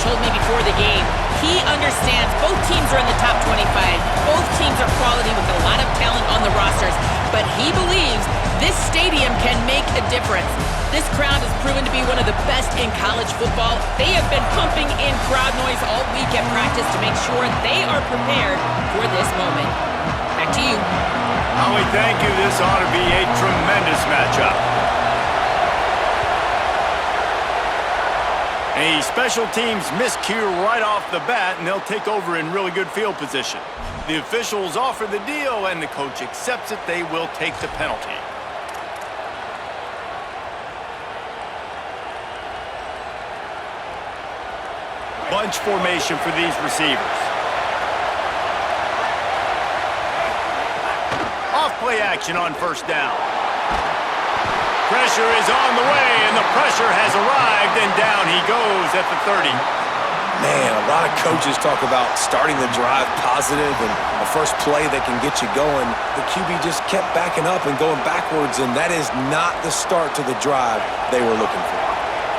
told me before the game, he understands both teams are in the top 25. Both teams are quality with a lot of talent on the rosters. But he believes this stadium can make a difference. This crowd has proven to be one of the best in college football. They have been pumping in crowd noise all week at practice to make sure they are prepared for this moment. Back to you. Howie, thank you. This ought to be a tremendous matchup. A special teams miscue right off the bat, and they'll take over in really good field position. The officials offer the deal, and the coach accepts it. They will take the penalty. Bunch formation for these receivers. Off-play action on first down. Pressure is on the way, and the pressure has arrived, and down he goes at the 30. Man, a lot of coaches talk about starting the drive positive and the first play that can get you going. The QB just kept backing up and going backwards, and that is not the start to the drive they were looking for.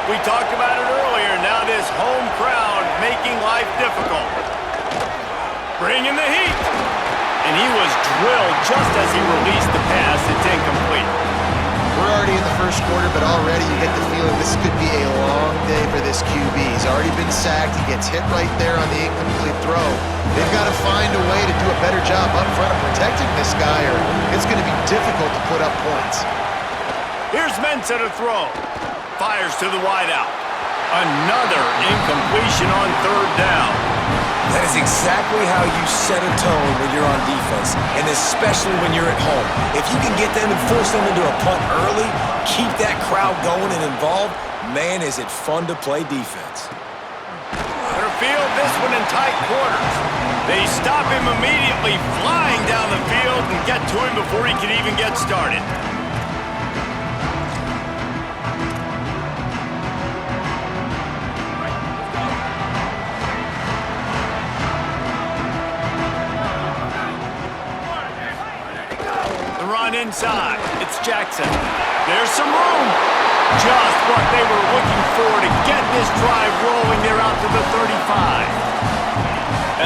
We talked about it earlier. Now this home crowd making life difficult. Bringing the heat. And he was drilled just as he released the pass. It's incomplete. We're already in the first quarter, but already you get the feeling this could be a long day for this QB. He's already been sacked. He gets hit right there on the incomplete throw. They've got to find a way to do a better job up front of protecting this guy, or it's going to be difficult to put up points. Here's Mensah to throw. Fires to the wideout. Another incompletion on third down. That is exactly how you set a tone when you're on defense, and especially when you're at home. If you can get them and force them into a punt early, keep that crowd going and involved, man, is it fun to play defense. Better field this one in tight quarters. They stop him immediately, flying down the field, and get to him before he can even get started. Inside, it's Jackson. There's some room. Just what they were looking for to get this drive rolling. They're out to the 35.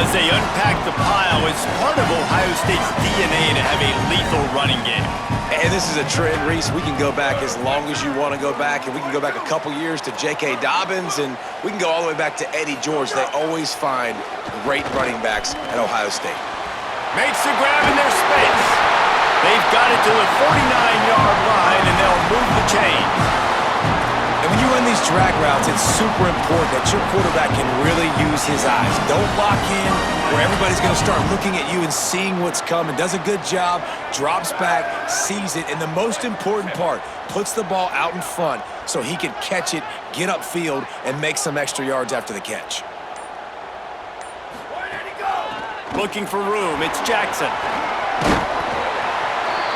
As they unpack the pile, it's part of Ohio State's DNA to have a lethal running game. And this is a trend, Reese. We can go back as long as you want to go back, and we can go back a couple years to J.K. Dobbins, and we can go all the way back to Eddie George. They always find great running backs at Ohio State. Makes the grab in their space. They've got it to the 49-yard line, and they'll move the chains. And when you run these drag routes, it's super important that your quarterback can really use his eyes. Don't lock in where everybody's going to start looking at you and seeing what's coming. Does a good job, drops back, sees it, and the most important part, puts the ball out in front so he can catch it, get upfield, and make some extra yards after the catch. Looking for room, it's Jackson.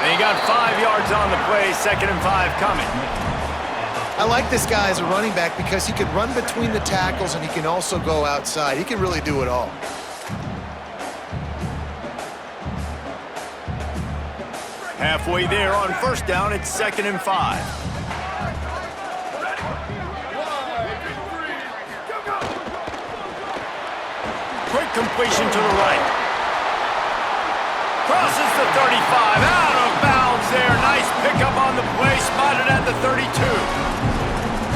And he got 5 yards on the play, 2nd and 5 coming. I like this guy as a running back because he can run between the tackles and he can also go outside. He can really do it all. Halfway there on first down, it's 2nd and 5. Quick completion to the right. Crosses the 35, out of bounds there. Nice pickup on the play, spotted at the 32.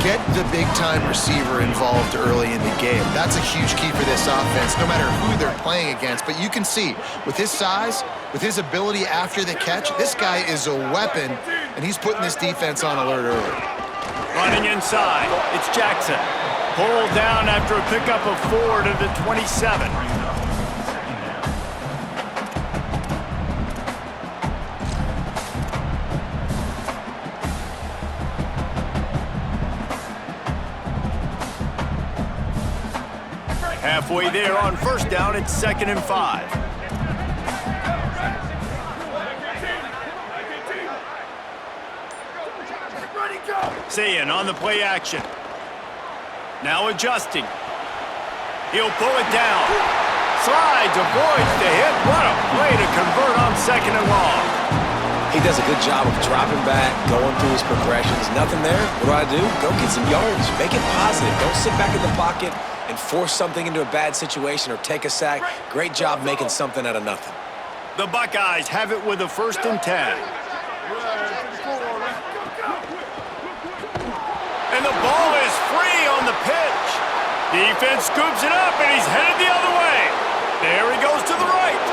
Get the big-time receiver involved early in the game. That's a huge key for this offense, no matter who they're playing against. But you can see, with his size, with his ability after the catch, this guy is a weapon, and he's putting this defense on alert early. Running inside, it's Jackson. Pulled down after a pickup of 4 to the 27. Halfway there on first down, it's 2nd and 5. Sayin on the play action. Now adjusting. He'll pull it down. Slides, avoids the hit. What a play to convert on 2nd and long. He does a good job of dropping back, going through his progressions. Nothing there. What do? Go get some yards. Make it positive. Don't sit back in the pocket and force something into a bad situation or take a sack. Great job making something out of nothing. The Buckeyes have it with a 1st and 10. And the ball is free on the pitch. Defense scoops it up, and he's headed the other way. There he goes to the right.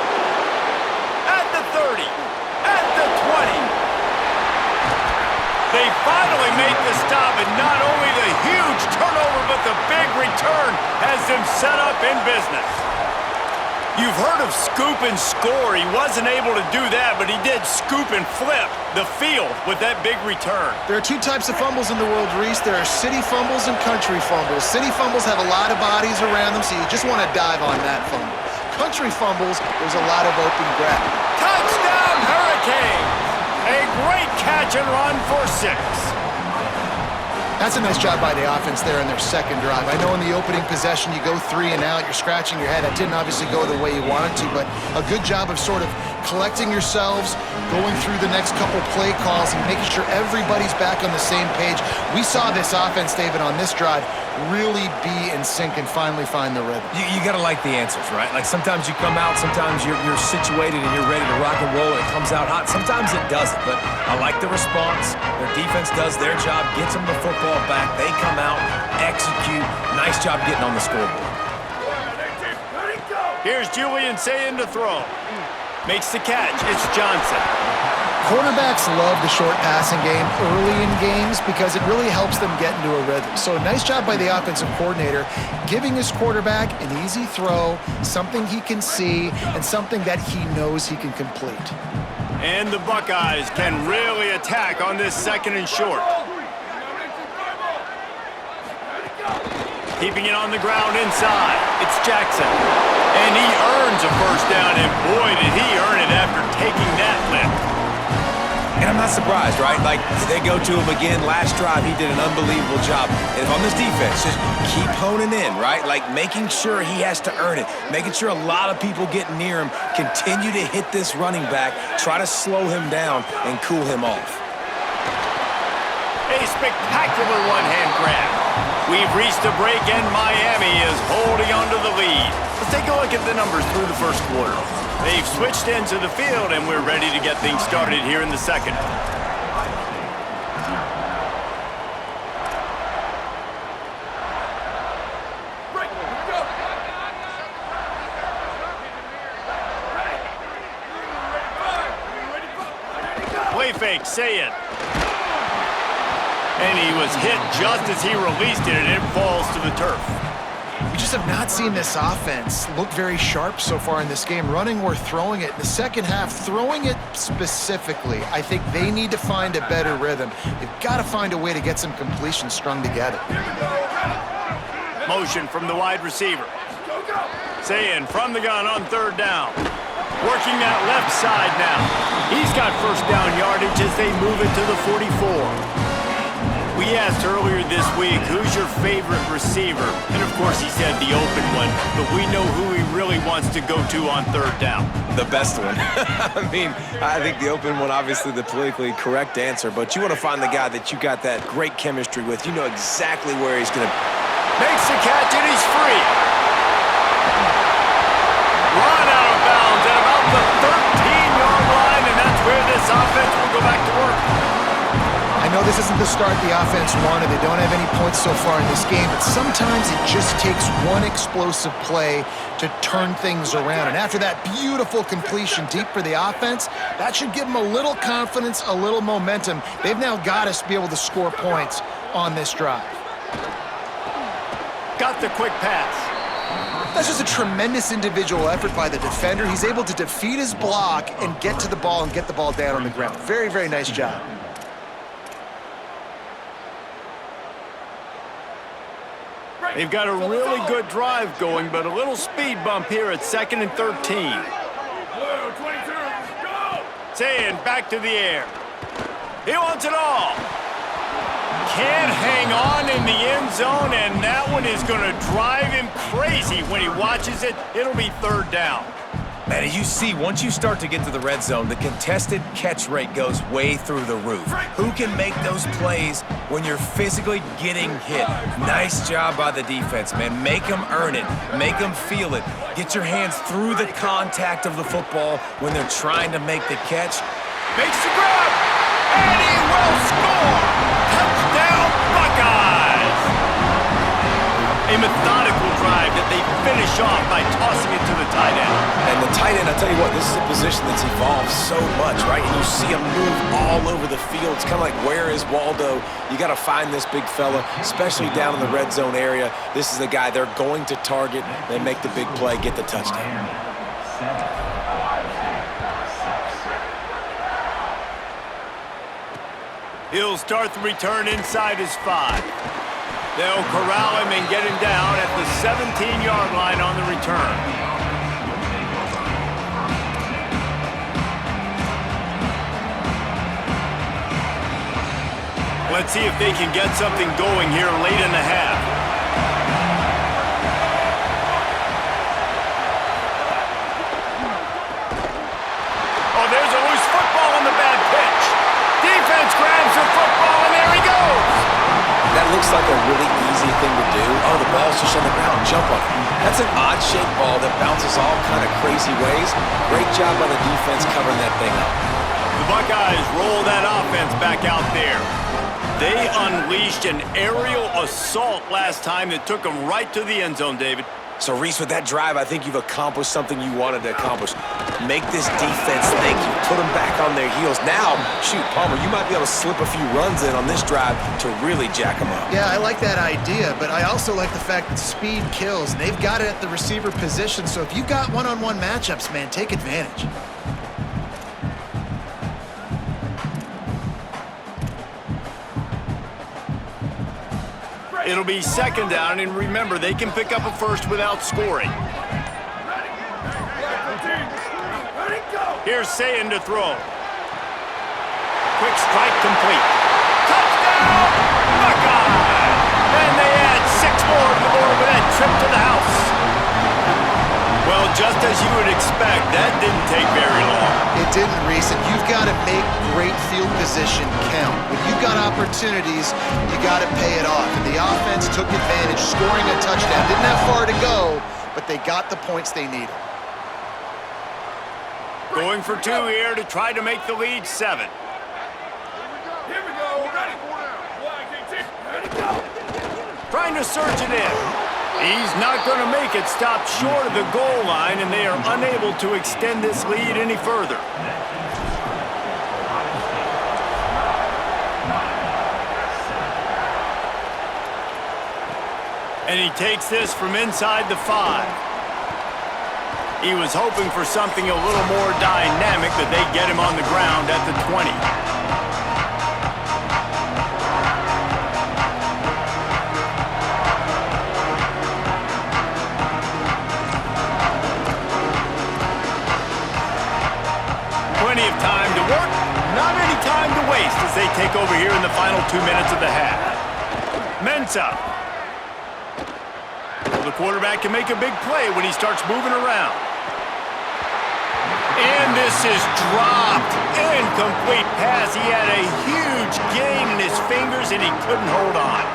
At the 30. At the 20. They finally make the stop, and not only the huge turnover, but the big return has them set up in business. You've heard of scoop and score. He wasn't able to do that, but he did scoop and flip the field with that big return. There are two types of fumbles in the world, Reese. There are city fumbles and country fumbles. City fumbles have a lot of bodies around them, so you just want to dive on that fumble. Country fumbles, there's a lot of open grab. Touchdown, Hurricanes! A great catch and run for 6. That's a nice job by the offense there in their second drive. I know in the opening possession you go 3 and out, you're scratching your head. That didn't obviously go the way you wanted to, but a good job of sort of collecting yourselves, going through the next couple play calls and making sure everybody's back on the same page. We saw this offense, David, on this drive really be in sync and finally find the rhythm. You got to like the answers, right? Like sometimes you come out, sometimes you're situated and you're ready to rock and roll and it comes out hot. Sometimes it doesn't, but I like the response. Their defense does their job, gets them the football back. They come out, execute. Nice job getting on the scoreboard. Here's Julian saying to throw. Makes the catch. It's Johnson. Quarterbacks love the short passing game early in games because it really helps them get into a rhythm. So nice job by the offensive coordinator giving his quarterback an easy throw, something he can see, and something that he knows he can complete. And the Buckeyes can really attack on this 2nd and short. Keeping it on the ground inside. It's Jackson. And he earns a 1st down, and boy, did he earn it after taking that lift. And I'm not surprised, right? Like, they go to him again. Last drive, he did an unbelievable job. And if on this defense, just keep honing in, right? Like, making sure he has to earn it. Making sure a lot of people get near him. Continue to hit this running back. Try to slow him down and cool him off. A spectacular one-hand grab. We've reached a break, and Miami is holding on to the lead. Let's take a look at the numbers through the 1st quarter. They've switched into the field, and we're ready to get things started here in the 2nd. Play fake, say it. And he was hit just as he released it, and it falls to the turf. We just have not seen this offense look very sharp so far in this game, running or throwing it. In the second half, throwing it specifically, I think they need to find a better rhythm. They've got to find a way to get some completions strung together. Motion from the wide receiver. Sayin from the gun on 3rd down. Working that left side now. He's got 1st down yardage as they move it to the 44. We asked earlier this week, who's your favorite receiver? And of course he said the open one, but we know who he really wants to go to on 3rd down. The best one. I mean, I think the open one, obviously the politically correct answer, but you want to find the guy that you got that great chemistry with. You know exactly where he's going to... Makes the catch and he's free. Run out of bounds at about the 13-yard line, and that's where this offense will go back to work. I know this isn't the start the offense wanted. They don't have any points so far in this game, but sometimes it just takes one explosive play to turn things around. And after that beautiful completion deep for the offense, that should give them a little confidence, a little momentum. They've now got us to be able to score points on this drive. Got the quick pass. That's just a tremendous individual effort by the defender. He's able to defeat his block and get to the ball and get the ball down on the ground. Very, very nice job. They've got a really good drive going, but a little speed bump here at 2nd and 13. Sayin back to the air. He wants it all. Can't hang on in the end zone, and that one is going to drive him crazy when he watches it. It'll be 3rd down. And you see, once you start to get to the red zone, the contested catch rate goes way through the roof. Who can make those plays when you're physically getting hit? Nice job by the defense, man. Make them earn it. Make them feel it. Get your hands through the contact of the football when they're trying to make the catch. Makes the grab, and he will score! Touchdown, Buckeyes! A methodical drive that they finish off by tossing it to the tight end. And the tight end, I'll tell you what, this is a position that's evolved so much, right? And you see him move all over the field. It's kind of like, where is Waldo? You got to find this big fella, especially down in the red zone area. This is the guy they're going to target. They make the big play, get the touchdown. He'll start the return inside his 5. They'll corral him and get him down at the 17-yard line on the return. Let's see if they can get something going here late in the half. Oh, there's a loose football on the bad pitch. Defense grabs the football, and there he goes. That looks like a really easy thing to do. Oh, the ball's just on the ground. Jump on it. That's an odd-shaped ball that bounces all kind of crazy ways. Great job by the defense covering that thing up. The Buckeyes roll that offense back out there. They unleashed an aerial assault last time that took them right to the end zone, David. So, Reese, with that drive, I think you've accomplished something you wanted to accomplish. Make this defense think. You put them back on their heels. Now, shoot, Palmer, you might be able to slip a few runs in on this drive to really jack them up. Yeah, I like that idea, but I also like the fact that speed kills. And they've got it at the receiver position, so if you've got one-on-one matchups, man, take advantage. It'll be second down, and remember, they can pick up a first without scoring. Here's Sayin to throw. Quick strike complete. Touchdown, Buckeyes! And they add 6 more to the board with that trip to the house. Well, just as you would expect, that didn't take very long. It didn't, Reese, and you've got to make great field position count. When you've got opportunities, you got to pay it off. And the offense took advantage, scoring a touchdown. Didn't have far to go, but they got the points they needed. Going for 2 here to try to make the lead 7. Here we go. Ready. Ready, go. Trying to surge it in. He's not going to make it. Stopped short of the goal line, and they are unable to extend this lead any further. And he takes this from inside the 5. He was hoping for something a little more dynamic, that they get him on the ground at the 20. Plenty of time to work, not any time to waste as they take over here in the final 2 minutes of the half. Mensah. Well, the quarterback can make a big play when he starts moving around. And this is dropped. Incomplete pass. He had a huge gain in his fingers, and he couldn't hold on.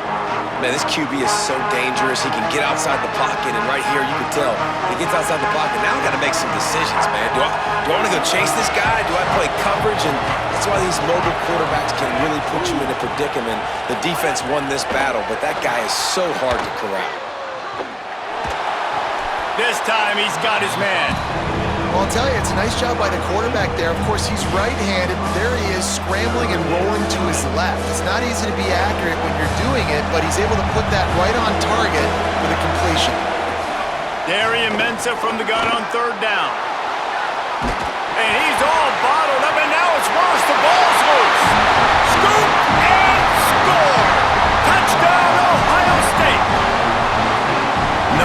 Man, this QB is so dangerous. He can get outside the pocket, and right here you can tell he gets outside the pocket. Now I've got to make some decisions, man. Do I want to go chase this guy? Do I play coverage? And that's why these mobile quarterbacks can really put you in a predicament. The defense won this battle, but that guy is so hard to corral. This time he's got his man. Well, I'll tell you, it's a nice job by the quarterback there. Of course, he's right-handed. There he is, scrambling and rolling to his left. It's not easy to be accurate when you're doing it, but he's able to put that right on target for the completion. Darian Mensah from the gun on 3rd down. And he's all bottled up, and now it's worse. The ball's loose. Scoop and score. Touchdown, Ohio State.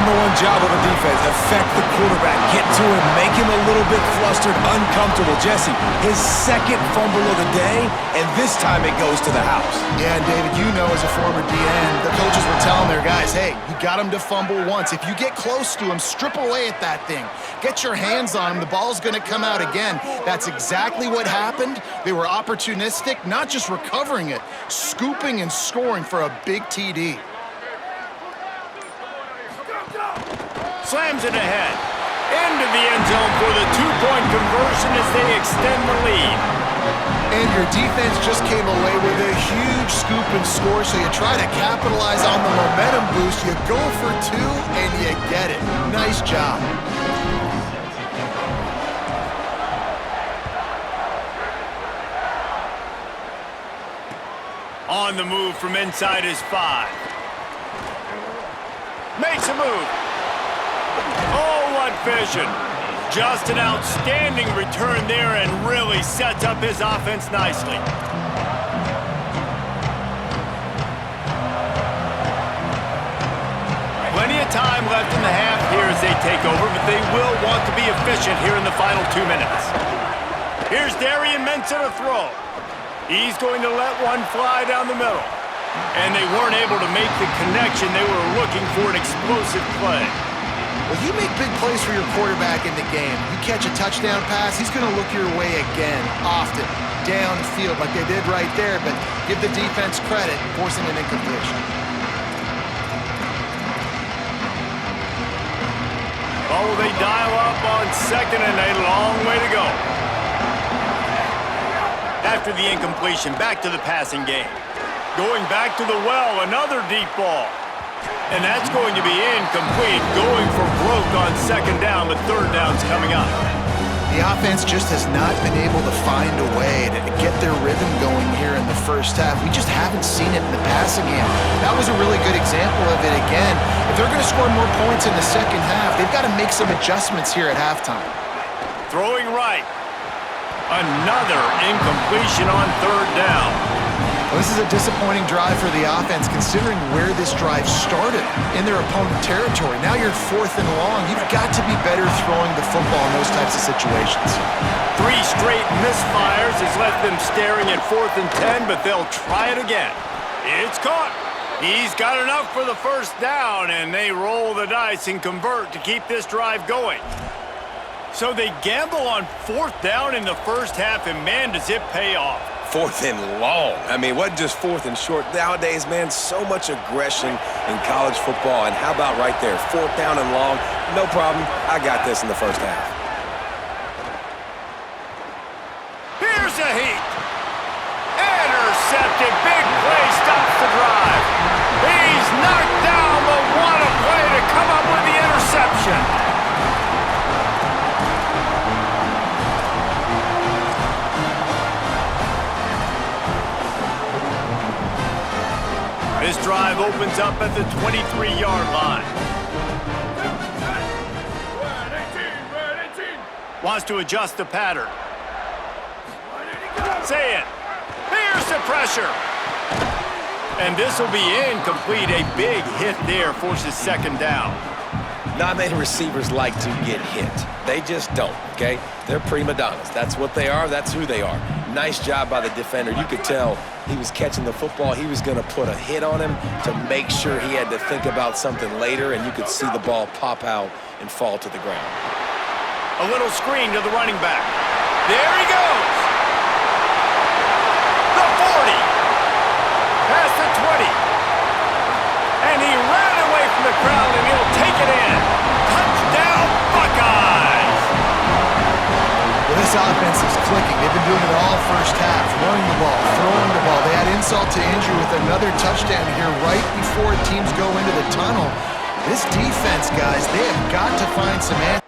Number one job of a defense, affect the quarterback, get to him, make him a little bit flustered, uncomfortable. Jesse, his second fumble of the day, and this time it goes to the house. Yeah, and David, you know as a former DN, the coaches were telling their guys, hey, you got him to fumble once. If you get close to him, strip away at that thing. Get your hands on him. The ball's going to come out again. That's exactly what happened. They were opportunistic, not just recovering it, scooping and scoring for a big TD. Slams it ahead. Into the end zone for the two-point conversion as they extend the lead. And your defense just came away with a huge scoop and score, so you try to capitalize on the momentum boost. You go for two, and you get it. Nice job. On the move from inside his 5. Makes a move. Oh, what vision. Just an outstanding return there and really sets up his offense nicely. Plenty of time left in the half here as they take over, but they will want to be efficient here in the final 2 minutes. Here's Darian Mensa to throw. He's going to let one fly down the middle. And they weren't able to make the connection. They were looking for an explosive play. Well, you make big plays for your quarterback in the game. You catch a touchdown pass, he's going to look your way again, often, downfield like they did right there, but give the defense credit, forcing an incompletion. Oh, they dial up on second and a long way to go. After the incompletion, back to the passing game. Going back to the well, another deep ball. And that's going to be incomplete, going for broke on second down, but third down's coming up. The offense just has not been able to find a way to get their rhythm going here in the first half. We just haven't seen it in the passing game. That was a really good example of it again. If they're going to score more points in the second half, they've got to make some adjustments here at halftime. Throwing right. Another incompletion on third down. Well, this is a disappointing drive for the offense considering where this drive started in their opponent territory. Now you're 4th and long. You've got to be better throwing the football in those types of situations. 3 straight misfires has left them staring at 4th and 10, but they'll try it again. It's caught. He's got enough for the first down, and they roll the dice and convert to keep this drive going. So they gamble on 4th down in the first half, and man, does it pay off. 4th and long. I mean, what just 4th and short? Nowadays, man, so much aggression in college football. And how about right there, 4th down and long? No problem. I got this in the first half. Here's a heat. Intercepted. Big play stops the drive. He's knocked down, but what a play to come up with the interception. This drive opens up at the 23-yard line. Red 18. Wants to adjust the pattern. Say it. Here's the pressure. And this will be incomplete. A big hit there forces second down. Not many receivers like to get hit. They just don't, okay? They're prima donnas. That's what they are. That's who they are. Nice job by the defender. You could tell he was catching the football. He was going to put a hit on him to make sure he had to think about something later, and you could see the ball pop out and fall to the ground. A little screen to the running back. There he goes. The 40. Past the 20. And he ran away from the crowd, and he'll take it in. Touchdown, Buckeyes! Well, this offense is clicking. They've been doing it all first half, running the ball, throwing the ball. They had insult to injury with another touchdown here right before teams go into the tunnel. This defense, guys, they have got to find some answers.